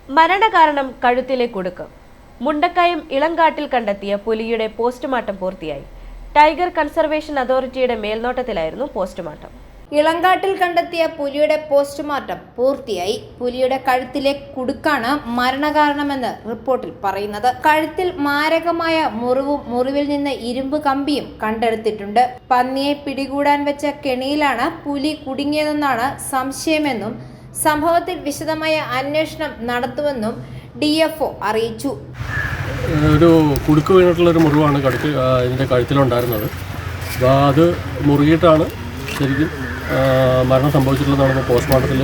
മരണകാരണം കഴുത്തിലെ കുടുക്ക്. മുണ്ടക്കയം ഇളങ്കാട്ടിൽ കണ്ടെത്തിയ പുലിയുടെ പോസ്റ്റ്മോർട്ടം പൂർത്തിയായി. ടൈഗർ കൺസർവേഷൻ അതോറിറ്റിയുടെ മേൽനോട്ടത്തിലായിരുന്നു പോസ്റ്റ്മോർട്ടം. ഇളങ്കാട്ടിൽ കണ്ടെത്തിയ പുലിയുടെ പോസ്റ്റ്മോർട്ടം പൂർത്തിയായി. പുലിയുടെ കഴുത്തിലെ കുടുക്കാണ് മരണകാരണമെന്ന് റിപ്പോർട്ടിൽ പറയുന്നത്. കഴുത്തിൽ മാരകമായ മുറിവും മുറിവിൽ നിന്ന് ഇരുമ്പ് കമ്പിയും കണ്ടെടുത്തിട്ടുണ്ട്. പന്നിയെ പിടികൂടാൻ വെച്ച കെണിയിലാണ് പുലി കുടുങ്ങിയതെന്നാണ് സംശയമെന്നും സംഭവത്തിൽ വിശദമായ അന്വേഷണം നടത്തുമെന്നും DFO അറിയിച്ചു. ഒരു കുടുക്ക് വീണിട്ടുള്ളൊരു മുറിവാണ് ഇതിൻ്റെ കഴുത്തിലുണ്ടായിരുന്നത്. അപ്പോൾ അത് മുറുകിയിട്ടാണ് ശരിക്കും മരണം സംഭവിച്ചിട്ടുള്ളതാണ് പോസ്റ്റ്മോർട്ടത്തിൽ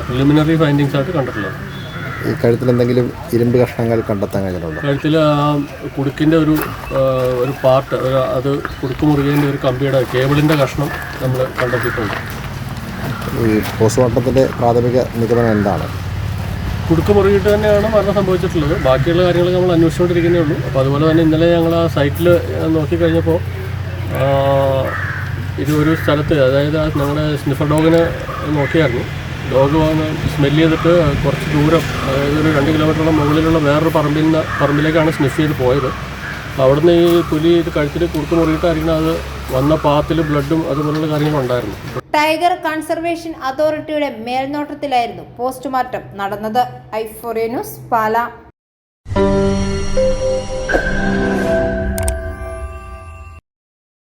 പ്രിലിമിനറി ഫൈൻഡിങ്സ് ആയിട്ട് കണ്ടിട്ടുള്ളത്. ഈ കഴുത്തിൽ എന്തെങ്കിലും ഇരുമ്പ് കഷ്ണങ്ങൾ കണ്ടെത്താൻ കഴിഞ്ഞിട്ടുണ്ടോ? കഴുത്തിൽ കുടുക്കിൻ്റെ ഒരു പാർട്ട്, അത് കുടുക്ക് മുറുകിയതിൻ്റെ ഒരു കമ്പിയുടെ കേബിളിൻ്റെ കഷ്ണം നമ്മൾ കണ്ടെത്തിയിട്ടുണ്ട്. ഈ പോസ്റ്റ്മോർട്ടത്തിൻ്റെ പ്രാഥമിക നിഗമനം എന്താണ്? കുടുക്ക് മുറുകിയിട്ട് തന്നെയാണ് മരണം സംഭവിച്ചിട്ടുള്ളത്. ബാക്കിയുള്ള കാര്യങ്ങൾ നമ്മൾ അന്വേഷിച്ചുകൊണ്ടിരിക്കുന്നേ ഉള്ളൂ. അപ്പോൾ അതുപോലെ തന്നെ ഇന്നലെ ഞങ്ങൾ ആ സൈറ്റിൽ നോക്കിക്കഴിഞ്ഞപ്പോൾ ഇത് ഒരു സ്ഥലത്ത്, അതായത് ഞങ്ങളുടെ സ്നിഫർ ഡോഗിനെ നോക്കിയായിരുന്നു. ഡോഗ് വന്ന് സ്മെല്ല് ചെയ്തിട്ട് കുറച്ച് ദൂരം, അതായത് ഒരു 2 കിലോമീറ്ററോളം മുകളിലുള്ള വേറൊരു പറമ്പിലേക്കാണ് സ്നിഫ് ചെയ്ത് പോയത്. അവിടുന്ന് ഈ പുലി ഇത് കഴുത്തിൽ കുടുക്ക് മുറിയിട്ടായിരിക്കണം അത് വന്ന പാത്തിൽ ബ്ലഡും അതുപോലുള്ള കാര്യങ്ങളുണ്ടായിരുന്നു. ടൈഗർ കൺസർവേഷൻ അതോറിറ്റിയുടെ മേൽനോട്ടത്തിലായിരുന്നു പോസ്റ്റ്മോർട്ടം നടന്നത്. i4A news, Pala.